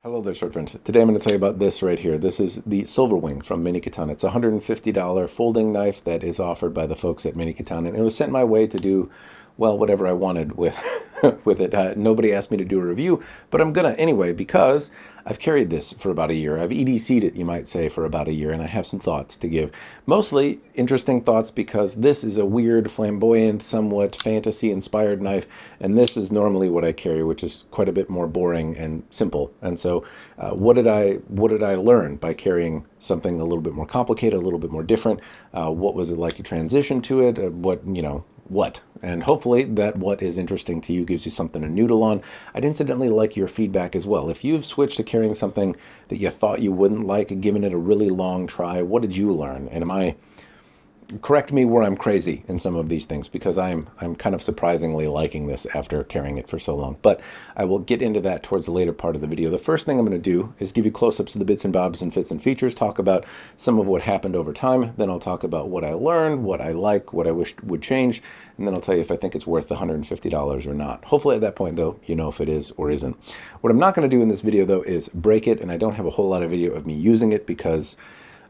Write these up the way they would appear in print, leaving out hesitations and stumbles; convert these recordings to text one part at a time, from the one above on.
Hello there, short friends. Today I'm going to tell you about this right here. This is the Silverwing from Mini-Katana. It's a $150 folding knife that is offered by the folks at Mini-Katana, and it was sent my way to do, well, whatever I wanted with with it. Nobody asked me to do a review, but I'm gonna anyway because I've carried this for about a year. I've EDC'd it, you might say, for about a year, and I have some thoughts to give. Mostly interesting thoughts because this is a weird, flamboyant, somewhat fantasy-inspired knife, and this is normally what I carry, which is quite a bit more boring and simple. And so, what did I learn by carrying something a little bit more complicated, a little bit more different? What was it like to transition to it? What? And hopefully that what is interesting to you gives you something to noodle on. I'd incidentally like your feedback as well. If you've switched to carrying something that you thought you wouldn't like and given it a really long try, what did you learn? And correct me where I'm crazy in some of these things, because I'm kind of surprisingly liking this after carrying it for so long. But I will get into that towards the later part of the video. The first thing I'm going to do is give you close-ups of the bits and bobs and fits and features, talk about some of what happened over time, then I'll talk about what I learned, what I like, what I wish would change, and then I'll tell you if I think it's worth the $150 or not. Hopefully at that point, though, you know if it is or isn't. What I'm not going to do in this video, though, is break it, and I don't have a whole lot of video of me using it because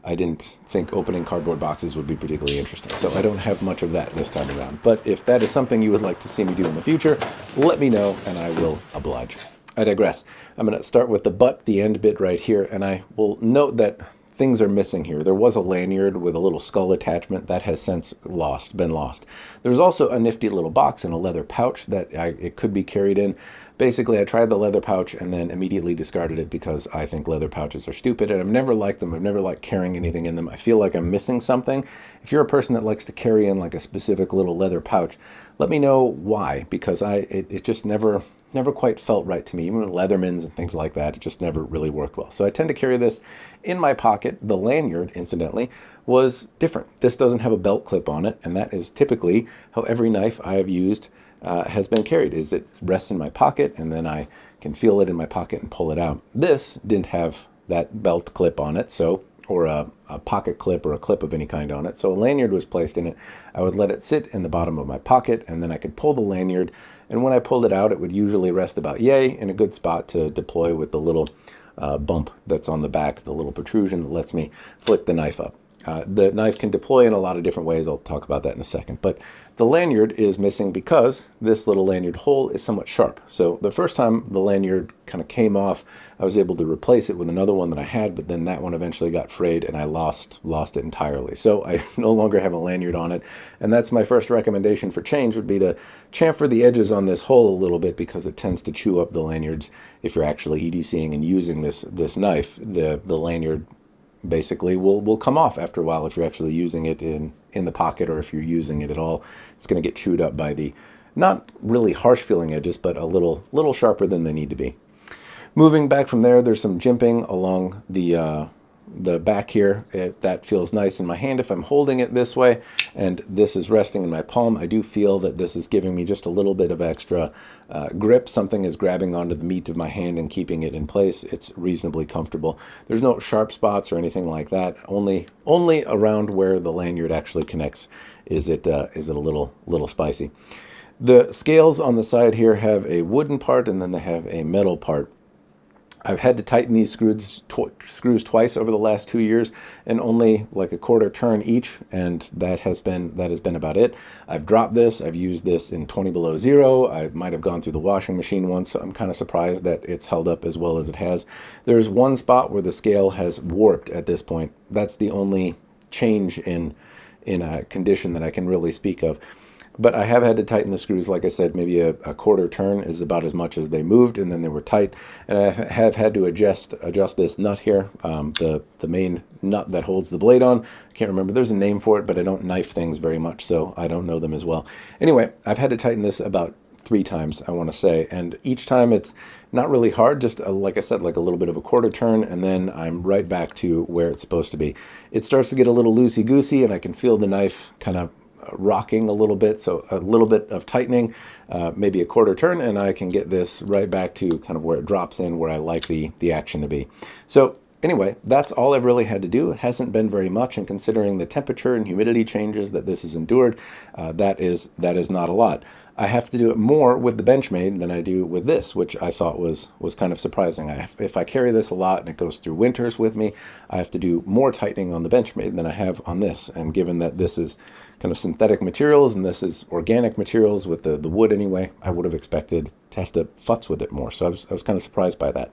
I didn't think opening cardboard boxes would be particularly interesting. So I don't have much of that this time around. But if that is something you would like to see me do in the future, let me know and I will oblige. I digress. I'm going to start with the butt, the end bit right here, and I will note that things are missing here. There was a lanyard with a little skull attachment that has since been lost. There's also a nifty little box and a leather pouch that it could be carried in. Basically, I tried the leather pouch and then immediately discarded it because I think leather pouches are stupid, and I've never liked them. I've never liked carrying anything in them. I feel like I'm missing something. If you're a person that likes to carry in like a specific little leather pouch, let me know why, because it just never quite felt right to me. Even with Leathermans and things like that, it just never really worked well. So I tend to carry this in my pocket. The lanyard, incidentally, was different. This doesn't have a belt clip on it, and that is typically how every knife I have used has been carried. Is it rests in my pocket, and then I can feel it in my pocket and pull it out. This didn't have that belt clip on it, or a pocket clip or a clip of any kind on it. So a lanyard was placed in it. I would let it sit in the bottom of my pocket, and then I could pull the lanyard, and when I pulled it out, it would usually rest about in a good spot to deploy with the little bump that's on the back, the little protrusion that lets me flick the knife up. The knife can deploy in a lot of different ways. I'll talk about that in a second. But the lanyard is missing because this little lanyard hole is somewhat sharp. So the first time the lanyard kind of came off, I was able to replace it with another one that I had, but then that one eventually got frayed and I lost it entirely. So I no longer have a lanyard on it. And that's my first recommendation for change, would be to chamfer the edges on this hole a little bit, because it tends to chew up the lanyards if you're actually EDCing and using this knife. The lanyard basically will come off after a while if you're actually using it in the pocket, or if you're using it at all. It's going to get chewed up by the not really harsh feeling edges, but a little sharper than they need to be. Moving back from there, there's some jimping along the back here. That feels nice in my hand if I'm holding it this way, and this is resting in my palm. I do feel that this is giving me just a little bit of extra grip. Something is grabbing onto the meat of my hand and keeping it in place. It's reasonably comfortable. There's no sharp spots or anything like that. Only around where the lanyard actually connects is it a little spicy. The scales on the side here have a wooden part, and then they have a metal part. I've had to tighten these screws twice over the last 2 years, and only like a quarter turn each, and that has been about it. I've dropped this. I've used this in 20 below zero. I might have gone through the washing machine once, so I'm kind of surprised that it's held up as well as it has. There's one spot where the scale has warped at this point. That's the only change in a condition that I can really speak of. But I have had to tighten the screws. Like I said, maybe a quarter turn is about as much as they moved, and then they were tight. And I have had to adjust this nut here, the main nut that holds the blade on. I can't remember. There's a name for it, but I don't knife things very much, so I don't know them as well. Anyway, I've had to tighten this about 3 times, I want to say. And each time it's not really hard, just like I said, like a little bit of a quarter turn, and then I'm right back to where it's supposed to be. It starts to get a little loosey-goosey, and I can feel the knife kind of rocking a little bit, so a little bit of tightening, maybe a quarter turn, and I can get this right back to kind of where it drops in, where I like the action to be. So anyway, that's all I've really had to do. It hasn't been very much, and considering the temperature and humidity changes that this has endured, that is not a lot. I have to do it more with the Benchmade than I do with this, which I thought was kind of surprising. If I carry this a lot and it goes through winters with me, I have to do more tightening on the Benchmade than I have on this. And given that this is kind of synthetic materials and this is organic materials with the wood anyway, I would have expected to have to futz with it more. So I was kind of surprised by that.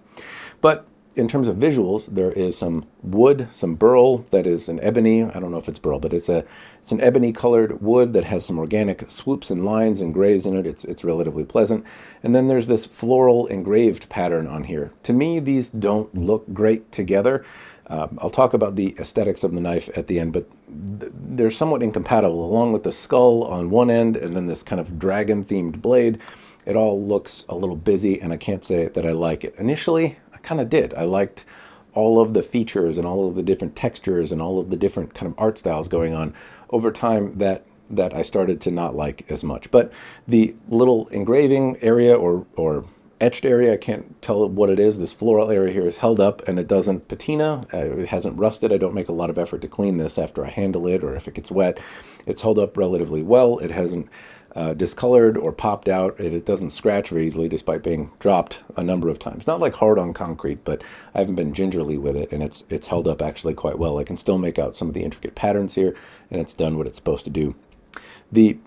But in terms of visuals, there is some wood, some burl that is an ebony. I don't know if it's burl, but it's an ebony colored wood that has some organic swoops and lines and grays in it. It's relatively pleasant. And then there's this floral engraved pattern on here. To me, these don't look great together. I'll talk about the aesthetics of the knife at the end, but they're somewhat incompatible, along with the skull on one end and then this kind of dragon-themed blade. It all looks a little busy, and I can't say that I like it. Initially, I kind of did. I liked all of the features and all of the different textures and all of the different kind of art styles going on. Over time, that I started to not like as much. But the little engraving area or etched area, I can't tell what it is. This floral area here is held up, and it doesn't patina. It hasn't rusted. I don't make a lot of effort to clean this after I handle it or if it gets wet. It's held up relatively well. It hasn't discolored or popped out. It doesn't scratch very easily despite being dropped a number of times. Not like hard on concrete, but I haven't been gingerly with it, and it's held up actually quite well. I can still make out some of the intricate patterns here, and it's done what it's supposed to do. The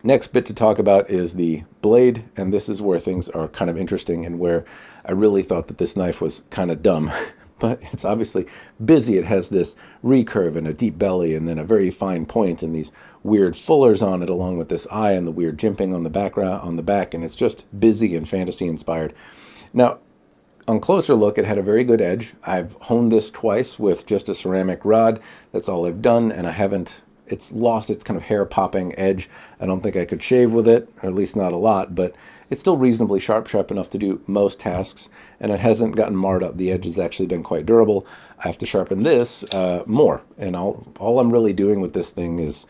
next bit to talk about is the blade, and this is where things are kind of interesting and where I really thought that this knife was kind of dumb. But it's obviously busy. It has this recurve and a deep belly and then a very fine point and these weird fullers on it, along with this eye and the weird jimping on the background, on the back, and it's just busy and fantasy inspired. Now, on closer look, it had a very good edge. I've honed this twice with just a ceramic rod. That's all I've done, and I haven't, it's lost its kind of hair popping edge. I don't think I could shave with it, or at least not a lot, but it's still reasonably sharp enough to do most tasks, and it hasn't gotten marred up. The edge has actually been quite durable. I have to sharpen this more, and all I'm really doing with this thing is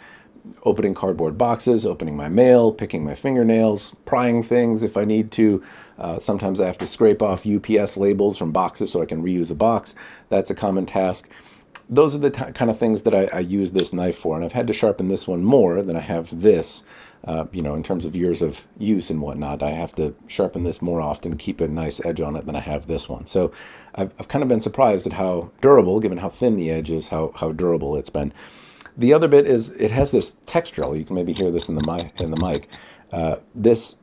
opening cardboard boxes, opening my mail, picking my fingernails, prying things if I need to. Sometimes I have to scrape off UPS labels from boxes so I can reuse a box. That's a common task. Those are the kind of things that I use this knife for, and I've had to sharpen this one more than I have this. In terms of years of use and whatnot, I have to sharpen this more often, keep a nice edge on it than I have this one. So I've kind of been surprised at how durable, given how thin the edge is, how durable it's been. The other bit is it has this texture. You can maybe hear this in the mic. This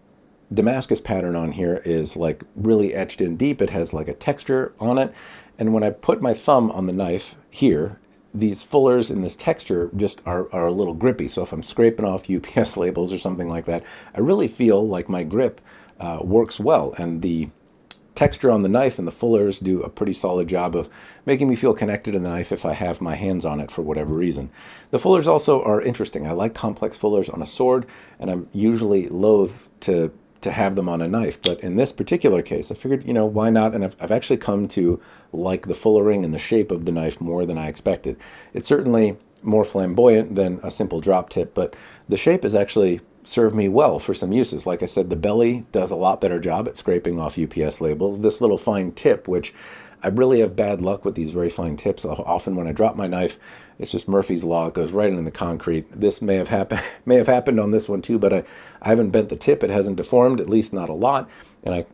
Damascus pattern on here is like really etched in deep. It has like a texture on it. And when I put my thumb on the knife here, these fullers in this texture just are a little grippy. So if I'm scraping off UPS labels or something like that, I really feel like my grip works well. And the texture on the knife and the fullers do a pretty solid job of making me feel connected to the knife if I have my hands on it for whatever reason. The fullers also are interesting. I like complex fullers on a sword, and I'm usually loath to have them on a knife. But in this particular case, I figured, why not? And I've actually come to like the fullering and the shape of the knife more than I expected. It's certainly more flamboyant than a simple drop tip, but the shape has actually served me well for some uses. Like I said, the belly does a lot better job at scraping off UPS labels. This little fine tip, which I really have bad luck with these very fine tips. Often when I drop my knife, it's just Murphy's Law. It goes right in the concrete. This may have happened on this one too, but I haven't bent the tip. It hasn't deformed, at least not a lot. And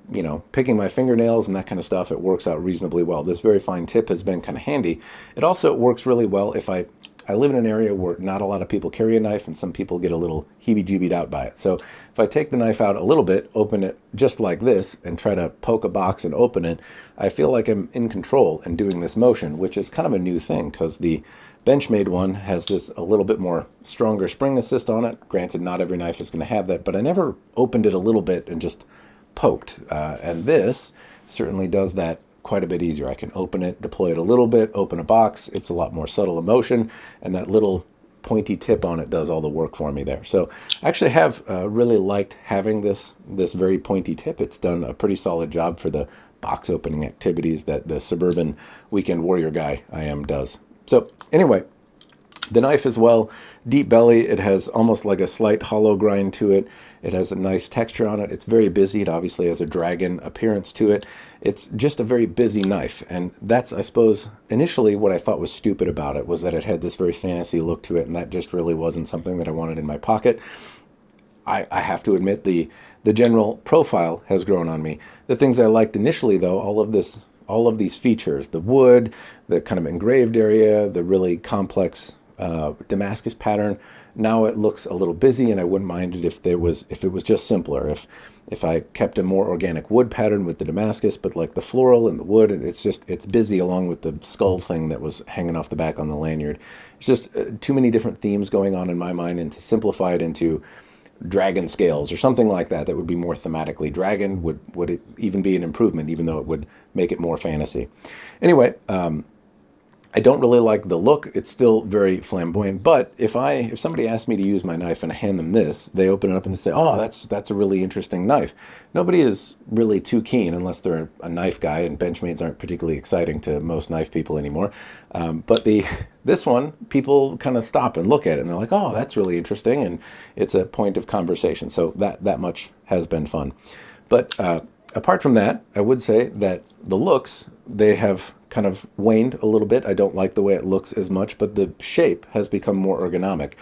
picking my fingernails and that kind of stuff, it works out reasonably well. This very fine tip has been kind of handy. It also works really well if I live in an area where not a lot of people carry a knife, and some people get a little heebie-jeebied out by it. So if I take the knife out a little bit, open it just like this, and try to poke a box and open it, I feel like I'm in control and doing this motion, which is kind of a new thing because the Benchmade one has this a little bit more stronger spring assist on it. Granted, not every knife is going to have that, but I never opened it a little bit and just poked. And this certainly does that quite a bit easier. I can open it, deploy it a little bit, open a box. It's a lot more subtle motion, and that little pointy tip on it does all the work for me there. So I actually have really liked having this very pointy tip. It's done a pretty solid job for the box opening activities that the suburban weekend warrior guy I am does. So anyway, the knife as well, deep belly. It has almost like a slight hollow grind to it. It has a nice texture on it. It's very busy. It obviously has a dragon appearance to it. It's just a very busy knife. And that's, I suppose, initially what I thought was stupid about it was that it had this very fantasy look to it, and that just really wasn't something that I wanted in my pocket. I have to admit the general profile has grown on me. The things I liked initially, though, all of these features, the wood, the kind of engraved area, the really complex Damascus pattern. Now it looks a little busy, and I wouldn't mind it if it was just simpler. If I kept a more organic wood pattern with the Damascus, but like the floral and the wood, it's busy along with the skull thing that was hanging off the back on the lanyard. It's just too many different themes going on in my mind, and to simplify it into dragon scales or something like that would be more thematically dragon would it even be an improvement, even though it would make it more fantasy. Anyway, I don't really like the look. It's still very flamboyant. But if somebody asked me to use my knife and I hand them this, they open it up and they say, "Oh, that's a really interesting knife." Nobody is really too keen unless they're a knife guy, and Benchmade's aren't particularly exciting to most knife people anymore. But this one, people kind of stop and look at it and they're like, "Oh, that's really interesting," and it's a point of conversation. So that much has been fun. But apart from that, I would say that the looks, they have kind of waned a little bit. I don't like the way it looks as much, but the shape has become more ergonomic.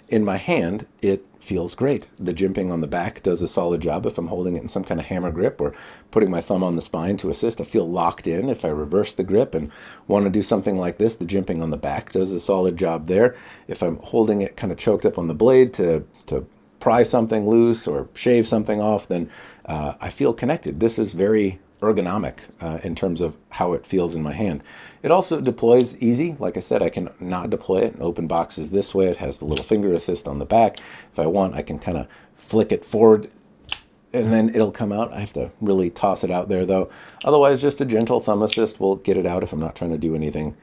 In my hand, it feels great. The jimping on the back does a solid job if I'm holding it in some kind of hammer grip or putting my thumb on the spine to assist. I feel locked in. If I reverse the grip and want to do something like this, the jimping on the back does a solid job there. If I'm holding it kind of choked up on the blade to pry something loose or shave something off, then I feel connected. This is very ergonomic in terms of how it feels in my hand. It also deploys easy. Like I said, I can not deploy it and open boxes this way. It has the little finger assist on the back. If I want, I can kind of flick it forward and then it'll come out. I have to really toss it out there though. Otherwise, just a gentle thumb assist will get it out if I'm not trying to do anything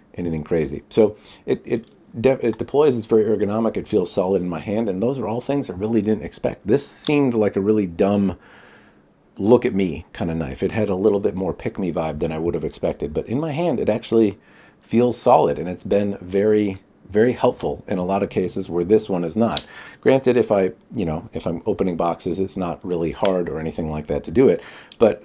crazy. So it deploys. It's very ergonomic. It feels solid in my hand, and those are all things I really didn't expect. This seemed like a really dumb look at me kind of knife. It had a little bit more pick me vibe than I would have expected, but in my hand it actually feels solid, and it's been very, very helpful in a lot of cases where this one is not. Granted, if I'm opening boxes, it's not really hard or anything like that to do it, but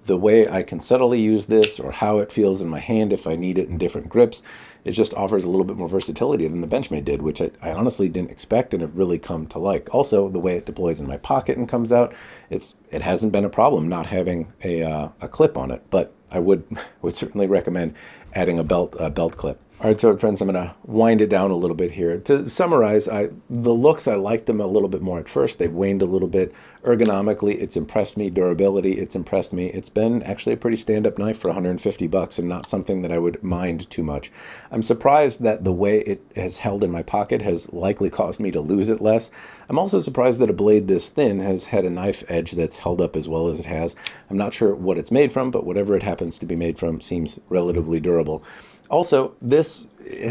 the way I can subtly use this, or how it feels in my hand if I need it in different grips, it just offers a little bit more versatility than the Benchmade did, which I honestly didn't expect and have really come to like. Also, the way it deploys in my pocket and comes out, it hasn't been a problem not having a clip on it, but I would certainly recommend adding a belt clip. All right, so friends, I'm going to wind it down a little bit here. To summarize, the looks, I liked them a little bit more at first. They've waned a little bit. Ergonomically, it's impressed me. Durability, it's impressed me. It's been actually a pretty stand-up knife for 150 bucks and not something that I would mind too much. I'm surprised that the way it has held in my pocket has likely caused me to lose it less. I'm also surprised that a blade this thin has had a knife edge that's held up as well as it has. I'm not sure what it's made from, but whatever it happens to be made from seems relatively durable. Also, this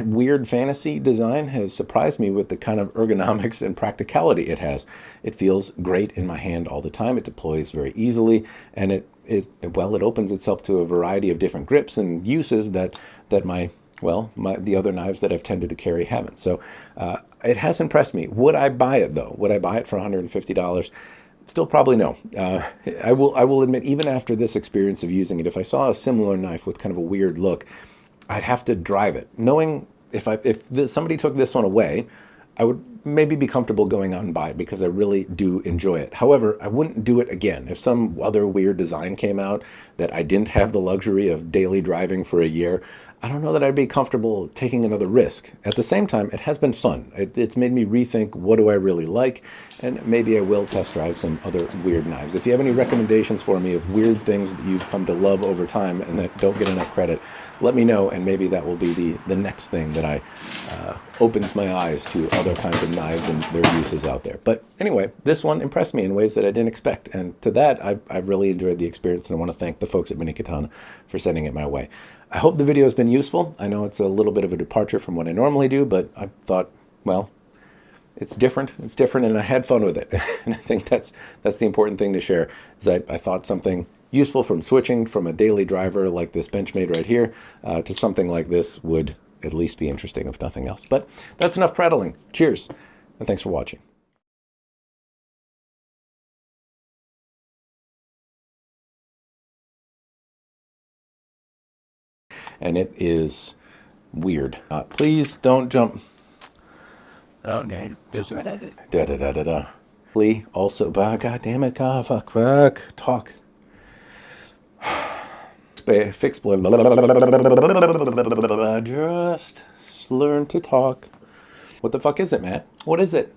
weird fantasy design has surprised me with the kind of ergonomics and practicality it has. It feels great in my hand all the time. It deploys very easily, and it opens itself to a variety of different grips and uses that the other knives that I've tended to carry haven't. So it has impressed me. Would I buy it though? Would I buy it for $150? Still probably no. I will admit, even after this experience of using it, if I saw a similar knife with kind of a weird look, I'd have to drive it. Knowing if somebody took this one away, I would maybe be comfortable going out and buy it because I really do enjoy it. However, I wouldn't do it again. If some other weird design came out that I didn't have the luxury of daily driving for a year, I don't know that I'd be comfortable taking another risk. At the same time, it has been fun. It's made me rethink what do I really like, and maybe I will test drive some other weird knives. If you have any recommendations for me of weird things that you've come to love over time and that don't get enough credit, let me know, and maybe that will be the next thing that opens my eyes to other kinds of knives and their uses out there. But anyway, this one impressed me in ways that I didn't expect, and to that, I've really enjoyed the experience, and I want to thank the folks at Mini-Katana for sending it my way. I hope the video has been useful. I know it's a little bit of a departure from what I normally do, but I thought, well, it's different. It's different, and I had fun with it. And I think that's the important thing to share, is I thought something useful from switching from a daily driver like this Benchmade right here to something like this would at least be interesting, if nothing else. But that's enough prattling. Cheers, and thanks for watching. And it is weird. Please don't jump. Okay. Da da da da da. Also, God damn it, God, fuck, talk. Fix just learn to talk. What the fuck is it, Matt? What is it?